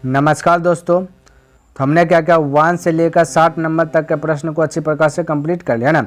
नमस्कार दोस्तों, तो हमने क्या क्या 1 से लेकर 60 नंबर तक के प्रश्न को अच्छी प्रकार से कंप्लीट कर लिया ना।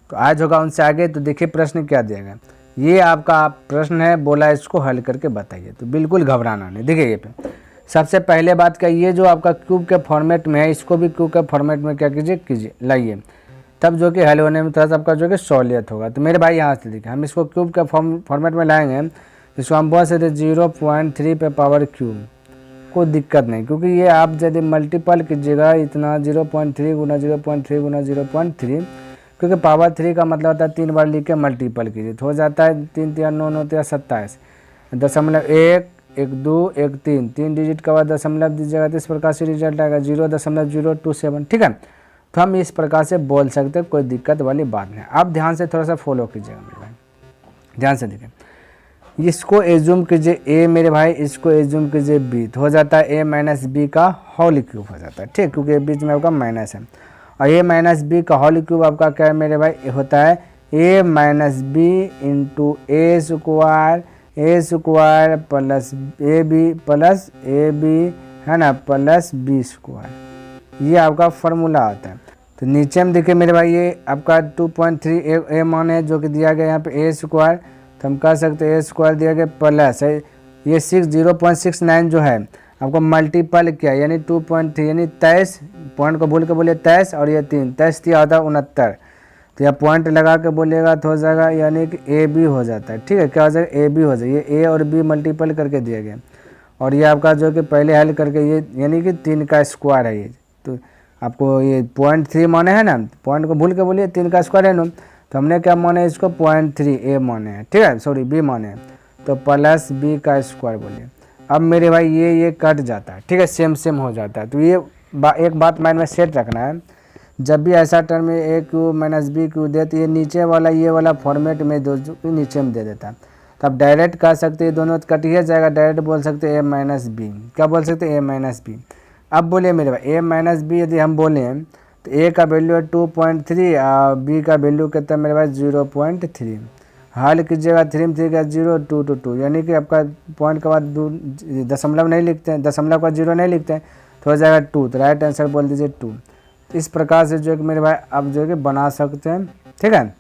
तो आज होगा उनसे आगे। तो देखिए प्रश्न क्या दिया गया। ये आपका प्रश्न है, बोला इसको हल करके बताइए। तो बिल्कुल घबराना नहीं। देखिए ये पे सबसे पहले बात क्या, ये जो आपका क्यूब के फॉर्मेट में है, इसको भी क्यूब के फॉर्मेट में क्या कीजिए लाइए, तब जो कि हल होने में थोड़ा सा आपका जो कि सहूलियत होगा। तो मेरे भाई यहाँ से देखिए, हम इसको क्यूब के फॉर्मेट में लाएंगे। इसको हम बोल सकते 0.3 पे पावर क्यूब, कोई दिक्कत नहीं, क्योंकि ये आप यदि मल्टीपल कीजिएगा इतना 0.3 गुना 0.3 गुना 0.3, क्योंकि पावर 3 का मतलब होता है 3 बार लिख के मल्टीपल कीजिए तो हो जाता है 3 3 9 9 27 दशमलव 1 1 2 1 3 3 डिजिट के बाद दशमलव दीजिएगा तो इस प्रकार से रिजल्ट आएगा 0.027। ठीक है, तो हम इस प्रकार से बोल सकते हैं, कोई दिक्कत वाली बात नहीं। आप ध्यान से थोड़ा सा फॉलो कीजिएगा मेरे भाई, ध्यान से देखिए। इसको एज्यूम कीजिए ए मेरे भाई, इसको एज्यूम कीजिए बी, तो हो जाता है ए माइनस बी का होल क्यूब हो जाता है। ठीक, क्योंकि बीच में आपका माइनस है। और ए माइनस बी का होल क्यूब आपका क्या है मेरे भाई, होता है A minus B into A square plus A B है ना, प्लस बी स्क्वायर। ये आपका फॉर्मूला आता है। तो नीचे में देखिए मेरे भाई, ये आपका 2.3 ए मान है जो कि दिया गया यहाँ पे ए स्क्वायर, तो हम कह सकते हैं ए स्क्वायर दिया गया प्लस है ये 0.69 जो है आपको मल्टीपल किया, यानी 2.3 यानी 23, पॉइंट को भूल के बोलिए 23 और ये 3 23 दिया होता है 69, तो यह पॉइंट लगा के बोलिएगा तो हो जाएगा, यानी कि ए बी हो जाता है। ठीक है, क्या हो जाएगा ए बी हो जाएगा। ये ए और बी मल्टीपल करके दिया गया, और ये आपका जो कि पहले हल करके ये यानी कि 3 का स्क्वायर है ये। तो आपको ये 0.3 माने है ना, पॉइंट को भूल के बोलिए 3 का स्क्वायर है ना, तो हमने क्या माने इसको 0.3 ए माने हैं। ठीक है, सॉरी बी माने हैं, तो प्लस बी का स्क्वायर बोलिए। अब मेरे भाई ये कट जाता है। ठीक है, सेम हो जाता है। तो ये एक बात माइंड में सेट रखना है, जब भी ऐसा टर्म में ए क्यू माइनस बी क्यू दे तो ये नीचे वाला ये वाला फॉर्मेट में दो नीचे में दे देता है। तो आप डायरेक्ट कह सकते हैं, दोनों कट ही जाएगा, डायरेक्ट बोल सकते हैं ए माइनस बी। क्या बोल सकते हैं, ए माइनस बी। अब बोलिए मेरे भाई ए माइनस बी यदि हम बोले तो ए का वैल्यू है 2.3 और बी का वैल्यू कितना है मेरे पास 0.3। हल कीजिएगा 3 3 का 0 2 2 2, यानी कि आपका पॉइंट के बाद दशमलव नहीं लिखते हैं, दशमलव का 0 नहीं लिखते हैं, तो हो जाएगा 2। तो राइट आंसर बोल दीजिए 2। इस प्रकार से जो है कि मेरे भाई आप जो है कि बना सकते हैं। ठीक है,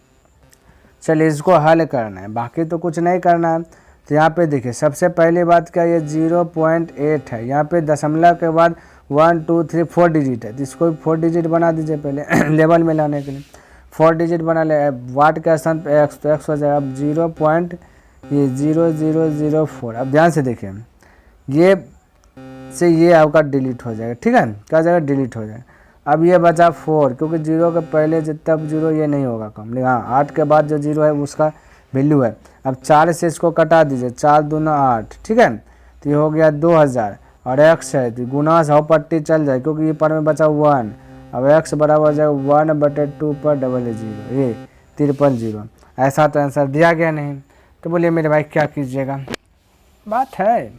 चलिए इसको हल करना है, बाकी तो कुछ नहीं करना है। तो यहाँ पे देखिए सबसे पहली बात क्या, ये 0.8 है, यहाँ पे दशमलव के बाद 1 2 3 4 डिजिट है, तो इसको भी 4 डिजिट बना दीजिए पहले लेवल में लाने के लिए। 4 डिजिट बना ले, वाट के स्थान पे एक्स, तो एक्स हो जाएगा अब 0.0004। अब ध्यान से देखिए, ये से ये आपका डिलीट हो जाएगा। ठीक है, क्या हो जाएगा, डिलीट हो जाएगा। अब ये बचा 4, क्योंकि 0 के पहले तब 0 ये नहीं होगा कम, लेकिन हाँ 8 के बाद जो 0 है उसका वैल्यू है। अब 4 से इसको कटा दीजिए, 4 दूना 8। ठीक है, तो ये हो गया 2000 और x है तो गुना 100 पट्टी चल जाए, क्योंकि ये पर में बचा 1। अब x बराबर हो जाएगा 1/2 पर 00, ये 53 ऐसा तो आंसर दिया गया नहीं। तो बोलिए मेरे भाई क्या कीजिएगा, बात है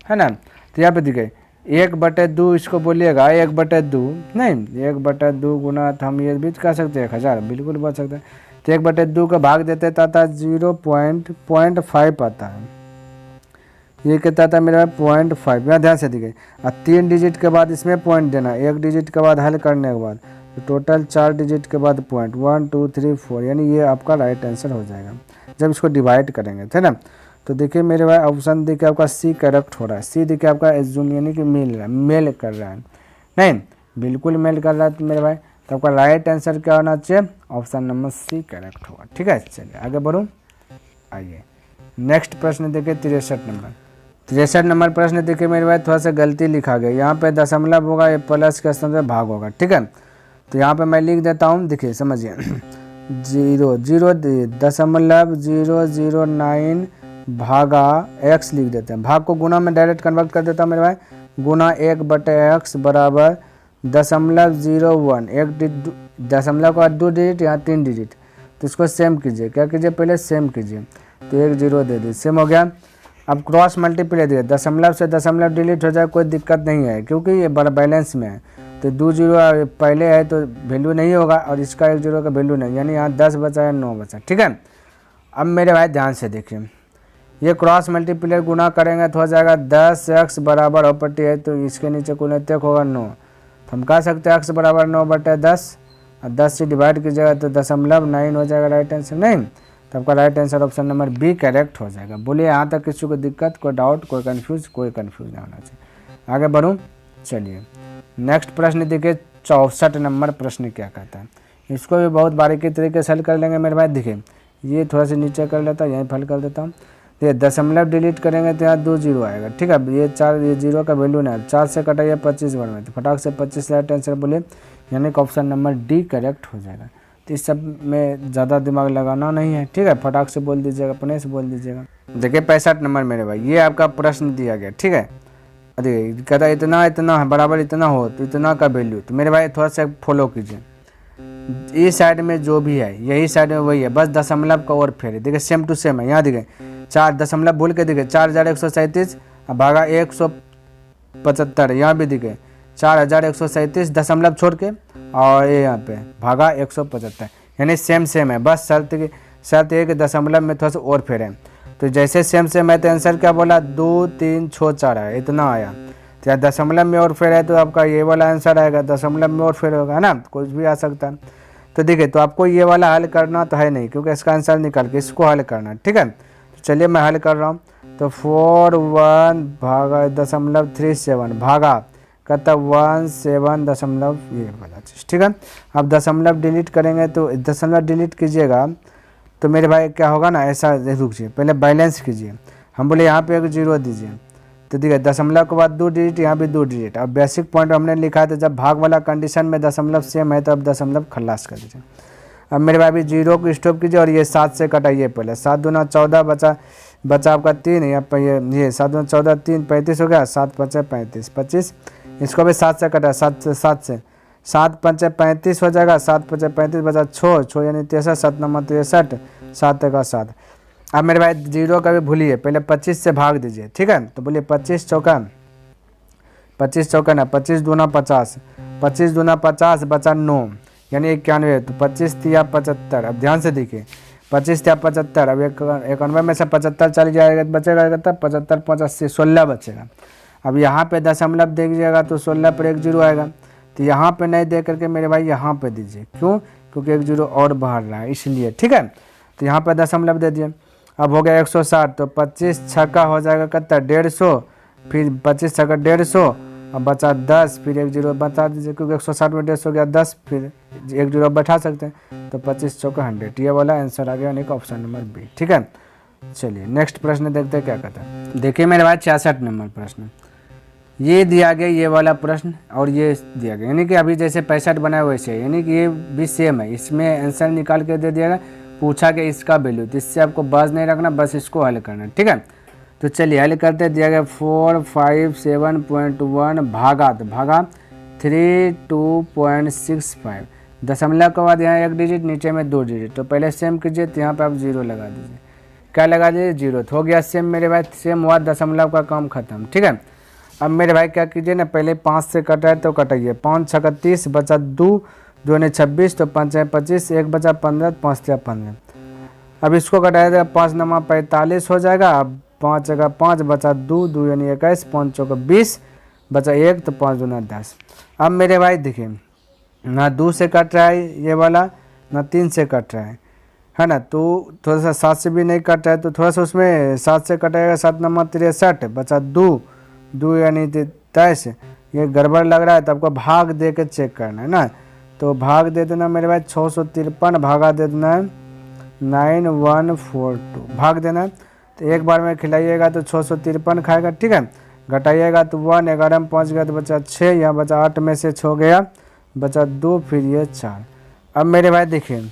ना। तो यहाँ पे देखिए 1/2 इसको बोलिएगा 1/2 नहीं, 1/2 गुना, तो हम ये भी कह सकते हैं 1000, बिल्कुल बोल सकते हैं। तो 1/2 का भाग देते तो आता 0.5 आता है, ये कितना था मेरा 0.5। यहाँ ध्यान से देखिए, और 3 डिजिट के बाद इसमें पॉइंट देना, 1 डिजिट के बाद हल करने के बाद, तो टोटल 4 डिजिट के बाद पॉइंट 1 2 3 4, यानी ये आपका राइट आंसर हो जाएगा जब इसको डिवाइड करेंगे। थे ना, तो देखिए मेरे भाई ऑप्शन देखिए आपका सी करेक्ट हो रहा है। सी देखिए आपका एज्यूम यानी कि मेल कर रहा है, नहीं बिल्कुल मेल कर रहा है। तो मेरे भाई तो आपका राइट आंसर क्या होना चाहिए, ऑप्शन नंबर सी करेक्ट होगा। ठीक है, चलिए आगे बढ़ूँ। आइए नेक्स्ट प्रश्न देखिए 63 नंबर प्रश्न देखिए मेरे भाई, थोड़ा सा गलती लिखा गया, यहाँ पे दशमलव होगा, ये प्लस के स्थान पे भाग होगा। ठीक है, तो यहाँ पे मैं लिख देता हूँ, देखिए समझिए 0.009 भागा x लिख देते हैं। भाग को गुना में डायरेक्ट कन्वर्ट कर देता हूँ मेरे भाई, गुना 1/x बराबर 0.01, एक दशमलव का 2 डिजिट यहाँ 3 डिजिट, तो इसको सेम कीजिए। क्या कीजिए, पहले सेम कीजिए, तो 1 0 दे दी, सेम हो गया। अब क्रॉस मल्टीप्लाई दिए, दशमलव से दशमलव डिलीट हो जाए, कोई दिक्कत नहीं है, क्योंकि ये बैलेंस में है। तो 2 0 पहले है तो वैल्यू नहीं होगा, और इसका 1 0 का वैल्यू नहीं, यानी यहाँ 10 बचा या 9 बचा। ठीक है, अब मेरे भाई ध्यान से देखिए, ये क्रॉस मल्टीप्लाई गुना करेंगे तो हो जाएगा 10x बराबर अपटी है, तो इसके नीचे कुल तक होगा 9, तो हम कह सकते हैं x बराबर 9/10, और 10 से डिवाइड कीजिएगा तो 0.9 हो जाएगा राइट आंसर। नहीं, तो आपका right answer option number B correct हो जाएगा। बोलिए यहाँ तक किसी को दिक्कत, कोई डाउट, कोई कन्फ्यूज नहीं होना चाहिए। आगे बढ़ूँ, चलिए नेक्स्ट प्रश्न देखिए 64 नंबर प्रश्न क्या कहता है। इसको भी बहुत बारीकी तरीके से हल कर लेंगे मेरे भाई। देखिए ये थोड़ा सा नीचे कर लेता हूँ, यहीं हल कर देता हूँ। ये दशमलव डिलीट करेंगे तो यहाँ 2 जीरो आएगा, ठीक है। ये 4, ये जीरो का वैल्यू ना 4 से कटाइए 25 बार में, तो फटाक से 25 राइट आंसर बोले, यानी कि ऑप्शन नंबर डी करेक्ट हो जाएगा। तो इस सब में ज़्यादा दिमाग लगाना नहीं है, ठीक है, फटाक से बोल दीजिएगा, अपने से बोल दीजिएगा। देखिए 65 नंबर मेरे भाई, ये आपका प्रश्न दिया गया, ठीक है। अरे कहता है इतना है बराबर इतना हो, तो इतना का वैल्यू, तो मेरे भाई थोड़ा सा फॉलो कीजिए। इस साइड में जो भी है यही साइड में वही है, बस दशमलव का और फेर देखिए सेम टू सेम है। यहाँ देखिए 4 दशमलव भूल के देखिए 4137 भागा 175, यहाँ भी देखिए 4137 दशमलव छोड़ के, और ये यहाँ पे भागा 175, यानी सेम है, बस शर्त ये कि दशमलव में थोड़ा सा और फेर है। तो जैसे सेम है तो आंसर क्या बोला, 2 3 6 4 है, इतना आया। तो या दशमलव में और फेर है तो आपका ये वाला आंसर आएगा, दशमलव में और फेर होगा, है ना, कुछ भी आ सकता है। तो देखिए तो आपको ये वाला हल करना तो है नहीं, क्योंकि इसका आंसर निकाल के इसको हल करना, ठीक है। तो चलिए मैं हल कर रहा हूँ। तो 41 भागा 0.37 भागा कहता 17 दशमलव ये वाला चीज़, ठीक है। अब दशमलव डिलीट करेंगे, तो दशमलव डिलीट कीजिएगा तो मेरे भाई क्या होगा ना, ऐसा रुकिए, पहले बैलेंस कीजिए। हम बोले यहाँ पे एक जीरो दीजिए, तो देखिए दशमलव के बाद 2 डिजिट, यहाँ भी 2 डिजिट। अब बेसिक पॉइंट हमने लिखा था, जब भाग वाला कंडीशन में दशमलव सेम है तो अब दशमलव खलास कर दीजिए। अब मेरे भाई जीरो को स्टॉप कीजिए और ये 7 से कटाइए पहले। 7 दूना 14 बचा आपका 3, यहाँ पर ये 7 दूना 14 3 35 हो गया, 7 5 35 25, इसको भी 7 से कटा, 7 7 5 35 हो जाएगा, 7 5 35 बचा 6 यानी 63, 7 9 63, 7 1 7। अब मेरे भाई जीरो का भी भूलिए, पहले 25 से भाग दीजिए, ठीक है। तो बोलिए 25 चौका ना 25 दूना 50, 25 दूना 50 बचा 9 यानी 91, तो 25 तिया 75। अब ध्यान से देखिए 25 तिया 75, अब 91 में से 75 चल जाएगा, बचेगा तब 75 5 80 16 बचेगा। अब यहाँ पे दशमलव दे दीजिएगा तो 16 पर 1 जीरो आएगा, तो यहाँ पे नहीं दे करके मेरे भाई यहाँ पे दीजिए, क्यों, क्योंकि 1 जीरो और बाहर रहा है इसलिए, ठीक है। तो यहाँ पे दशमलव दे दिए। अब हो गया 160, तो 25 छक्का हो जाएगा कितना 150, फिर 25 छक्का 150, अब बचा 10, फिर 1 जीरो बता दीजिए, क्योंकि 160 में 150 हो गया 10, फिर 1 जीरो बैठा सकते हैं, तो 25 चौका 100, ये वाला आंसर आ गया, यानी कि ऑप्शन नंबर बी, ठीक है। चलिए नेक्स्ट प्रश्न देखते हैं क्या कहता है। देखिए मेरे भाई 66 नंबर प्रश्न, ये दिया गया ये वाला प्रश्न और ये दिया गया, यानी कि अभी जैसे 65 बनाए वैसे, यानी कि ये भी सेम है, इसमें आंसर निकाल के दे दिया, पूछा कि इसका वैल्यू, तो इससे आपको बाज नहीं रखना, बस इसको हल करना, ठीक है। तो चलिए हल करते, दिया गया 457.1 भागा 32.65, दशमलव के बाद यहाँ 1 डिजिट, नीचे में 2 डिजिट, तो पहले सेम कीजिए, तो यहाँ पे आप जीरो लगा दीजिए, क्या लगा दीजिए जीरो, तो हो गया सेम मेरे भाई, सेम हुआ, दशमलव का काम खत्म, ठीक है। अब मेरे भाई क्या कीजिए ना, पहले 5 से कटाए तो कटाइए, 5 छक्का 30 बचा 2 2 ने 26, तो 5 है 25, 1 बचा 15, 5 था 15। अब इसको कटाया 5 9 45 हो जाएगा। अब 5 जगह 5 बचा 2 2 यानी 21, 5 चौका 20 बचा 1, तो 5 दूना 10। अब मेरे भाई देखिए ना 2 से कट रहा है ये वाला, ना 3 से कट रहा है ना, तो थोड़ा सा 7 से भी नहीं कट रहा है, तो थोड़ा सा उसमें 7 से कटाएगा, 7 9 63 बचा 2 यानी 23, ये गड़बड़ लग रहा है, तो आपको भाग दे के चेक करना है ना, तो भाग दे देना मेरे भाई 653 भागा दे देना है 9142, भाग देना, तो एक बार में खिलाइएगा तो 653 खाएगा, ठीक है। घटाइएगा तो 1, 11 में 5 गया तो बचा 6, यहाँ बचा 8 में से 6 गया, बचा 2, फिर ये 4। अब मेरे भाई देखिए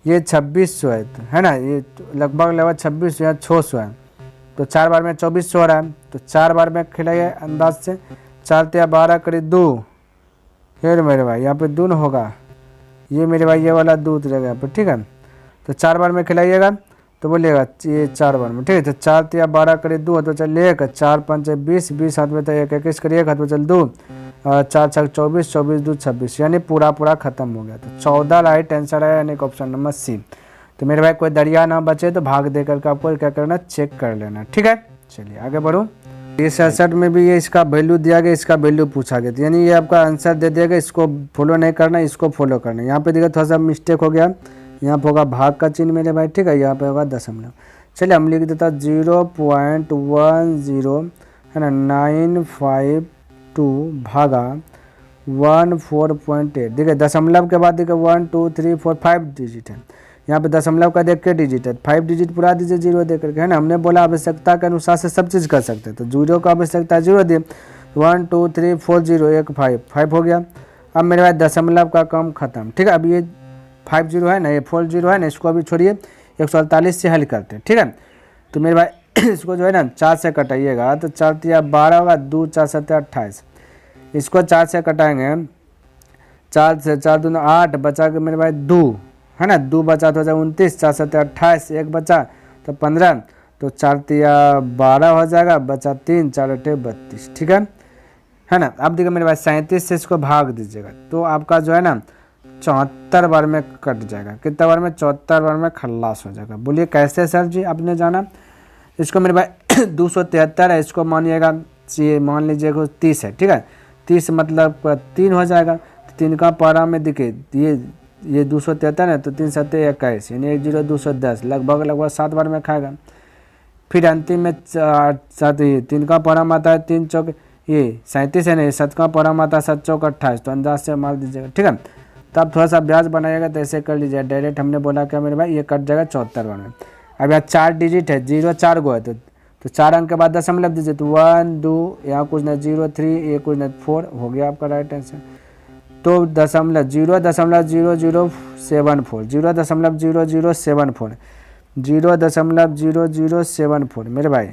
ये 2600 है ना, ये लगभग 2600 या 600 है, तो 4 बार में 2400 हो रहा है, तो 4 बार में खिलाइए अंदाज से, 4 तिया 12 करीब 2, फिर मेरे भाई यहाँ पे 2 होगा, ये मेरे भाई ये वाला 2 उतरेगा यहाँ पे, ठीक है। तो 4 बार में खिलाइएगा तो बोलिएगा ये 4 बार में, ठीक है। तो 4 तिया 12 करीब 2 तो चल 1, 4 5 20, 20 हाथ में तो 1 21 करिए, हाथ में चल 2, 4 6 24, 24 2 26, यानी पूरा खत्म हो गया। तो 14 राइट आंसर है, यानी ऑप्शन नंबर सी। तो मेरे भाई कोई दरिया ना बचे तो भाग दे करके आपको क्या करना, चेक कर लेना। ठीक है, चलिए आगे बढ़ो। ये 67 में भी ये इसका वैल्यू दिया गया, इसका वैल्यू पूछा गया, यानी ये आपका आंसर दे दिया गया, इसको फॉलो नहीं करना, इसको फॉलो करना। यहाँ पे देखिए थोड़ा सा मिस्टेक हो गया, यहाँ पे होगा भाग का चिन्ह मेरे भाई। ठीक है, यहाँ पे होगा दशमलव। चलिए हम लिख देता 0.10 है ना 952 भागा 14.8। देखिए दशमलव के बाद देखिए 1 2 3 4 5 डिजिट है, यहाँ पे दशमलव का देख के डिजिट है, 5 डिजिट पूरा दीजिए जीरो दे करके, है ना। हमने बोला आवश्यकता के अनुसार से सब चीज़ कर सकते हैं, तो जीरो का आवश्यकता जीरो दिए, 1 2 3 4 0 1 5 हो गया। अब मेरे पास दशमलव का काम खत्म। ठीक है, अब ये 50 है ना, ये 40 है ना, इसको अभी छोड़िए, 148 से हल करते हैं। ठीक है, तो मेरे भाई इसको जो है ना 4 से कटाइएगा तो 4 तिया 12 होगा, 2 4 7 28। इसको 4 से कटाएंगे, 4 से 4 दूना 8, बचा के मेरे भाई 2 है ना, 2 बचा तो हो जाए 29, 4 7 28, 1 बचा तो 15, तो 4 तिया 12 हो जाएगा, बचा 3, 4 8 32। ठीक है ना। अब देखिए मेरे भाई 37 से इसको भाग दीजिएगा तो आपका जो है ना 74 बार में कट जाएगा। कितना बार में? 74 बार में खल्लास हो जाएगा। बोलिए कैसे सर जी, आपने जाना। इसको मेरे भाई 273 है, इसको मानिएगा, ये मान लीजिएगा 30 है। ठीक है, 30 मतलब 3 हो जाएगा, तो 3 का पारा में देखिए ये 273 है, तो 3 7 21 यानी 1 0 210, लगभग 7 बार में खाएगा। फिर अंतिम में 3 का पारा में आता है 3 चौक ये 37 है ना, 7 का पारा में आता है 7 चौक 28, तो अंदाज से मार दीजिएगा। ठीक है, तो आप थोड़ा सा ब्याज बनाइएगा तो ऐसे कर लीजिए, डायरेक्ट हमने बोला क्या मेरे भाई, ये कट जाएगा 74 बार में। अब यहाँ 4 डिजिट है, 0 4 गो है, तो 4 अंक के बाद दशमलव दीजिए, तो 1 2 यहाँ कुछ ना 0 3 ये कुछ ना 4 हो गया आपका राइट आंसर। तो 0.0074 0.0074 मेरे भाई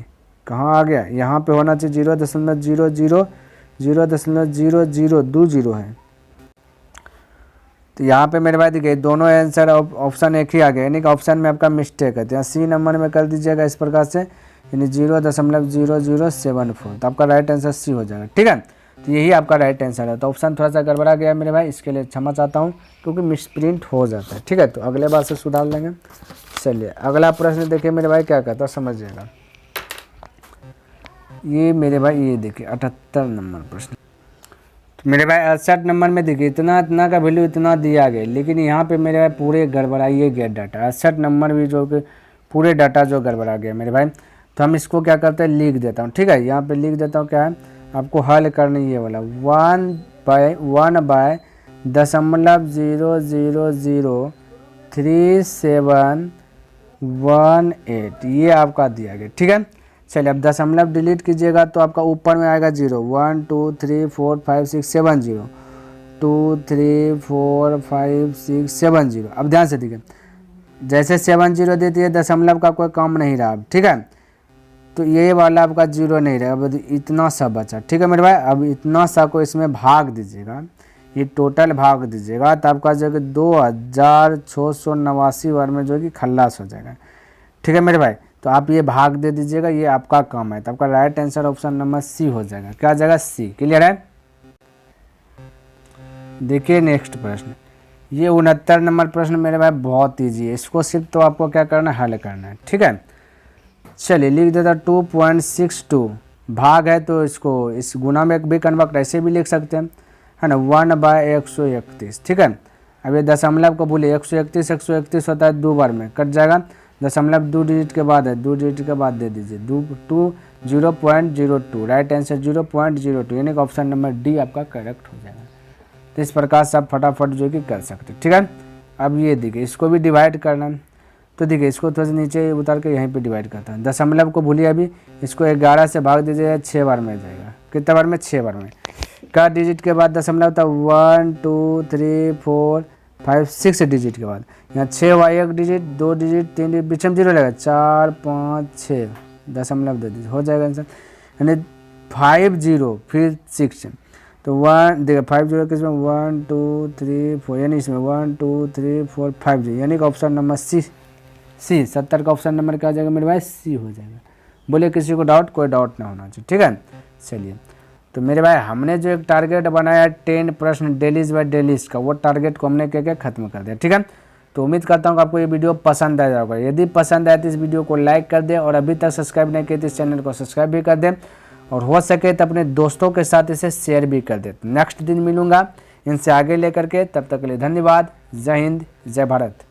कहाँ आ गया, यहाँ पे होना चाहिए 0.000020 है। तो यहाँ पे मेरे भाई देखिए दोनों आंसर ऑप्शन एक ही आ गया, यानी कि ऑप्शन में आपका मिस्टेक है, तो यहाँ सी नंबर में कर दीजिएगा इस प्रकार से, यानी 0.0074, तो आपका राइट आंसर सी हो जाएगा। ठीक है, तो यही आपका राइट आंसर है। तो ऑप्शन थोड़ा सा गड़बड़ा गया मेरे भाई, इसके लिए क्षमा चाहता हूँ, क्योंकि मिसप्रिंट हो जाता है। ठीक है, तो अगले बार से सुधार लेंगे। चलिए अगला प्रश्न देखिए मेरे भाई क्या कहता है, समझिएगा। ये मेरे भाई ये देखिए 78 नंबर प्रश्न। तो मेरे भाई 68 नंबर में देखिए इतना का वैल्यू इतना दिया गया, लेकिन यहाँ पे मेरे भाई पूरे गड़बड़ाइए गया डाटा। 68 नंबर भी जो कि पूरे डाटा जो गड़बड़ा गया मेरे भाई, तो हम इसको क्या करते हैं, लिख देता हूँ। ठीक है, यहाँ पे लिख देता हूँ, क्या है आपको हल करना ये वाला 1/1.0003718 ये आपका दिया गया। ठीक है, चलिए अब दशमलव डिलीट कीजिएगा तो आपका ऊपर में आएगा 0 1 2 3 4 5 6 7 0 2 3 4 5 6 7 0। अब ध्यान से देखिए, जैसे 7 0 देती है दशमलव का कोई काम नहीं रहा। ठीक है, तो ये वाला आपका 0 नहीं रहेगा, अब इतना सा बचा। ठीक है मेरे भाई, अब इतना सा को इसमें भाग दीजिएगा, ये टोटल भाग दीजिएगा, तो आपका जो कि 2689 बार में जो कि खल्लास हो जाएगा। ठीक है मेरे भाई, तो आप ये भाग दे दीजिएगा, ये आपका काम है, तो आपका right answer option number C हो जाएगा। क्या जाएगा? सी। क्लियर है? देखिए नेक्स्ट प्रश्न, ये 69 नंबर प्रश्न मेरे भाई बहुत ईजी है, इसको सिर्फ तो आपको क्या करना है, हल करना है। ठीक है, चलिए लिख देता 2.62 भाग है, तो इसको इस गुना में भी कन्वर्ट ऐसे भी लिख सकते हैं, है ना, 1/131। ठीक है, अब ये दशमलव को बोलिए 131 होता है 2 बार में कट जाएगा, दशमलव 2 डिजिट के बाद है, 2 डिजिट के बाद दे दीजिए 0.02, राइट आंसर 0.02, यानी कि ऑप्शन नंबर डी आपका करेक्ट हो जाएगा। तो इस प्रकार से आप फटाफट जो कि कर सकते हैं। ठीक है, अब ये देखिए इसको भी डिवाइड करना, तो देखिए इसको थोड़ा सा नीचे उतार के यहीं पे डिवाइड करता है। दशमलव को भूलिए, अभी इसको 11 से भाग दीजिएगा, 6 बार में जाएगा। कितना बार में? 6 बार में। का डिजिट के बाद दशमलव था 1 2 3 4 5 6 डिजिट के बाद यहाँ 6 हुआ, 1 डिजिट 2 डिजिट 3 डिजिट बीच में 0 लगेगा, 4 5 6 दशमलव दे दीजिए, हो जाएगा आंसर, यानी 5 0 फिर 6, तो 1 देखिए 5 0 किसमें 1 2 3 4, यानी इसमें 1 2 3 4 5 0, यानी कि ऑप्शन नंबर सी 70 का ऑप्शन नंबर क्या आ जाएगा मेरे भाई? सी हो जाएगा। बोले किसी को डाउट? कोई डाउट ना होना चाहिए। ठीक है, चलिए तो मेरे भाई हमने जो एक टारगेट बनाया 10 प्रश्न डेलीज बाय डेलीज का, वो टारगेट को हमने क्या क्या खत्म कर दिया। ठीक है, तो उम्मीद करता हूँ कि आपको ये वीडियो पसंद आया होगा। यदि पसंद आए तो इस वीडियो को लाइक कर दें और अभी तक सब्सक्राइब नहीं किए तो इस चैनल को सब्सक्राइब भी कर दें और हो सके तो अपने दोस्तों के साथ इसे शेयर भी कर दें। नेक्स्ट दिन मिलूँगा इनसे आगे लेकर के, तब तक के लिए धन्यवाद। जय हिंद, जय भारत।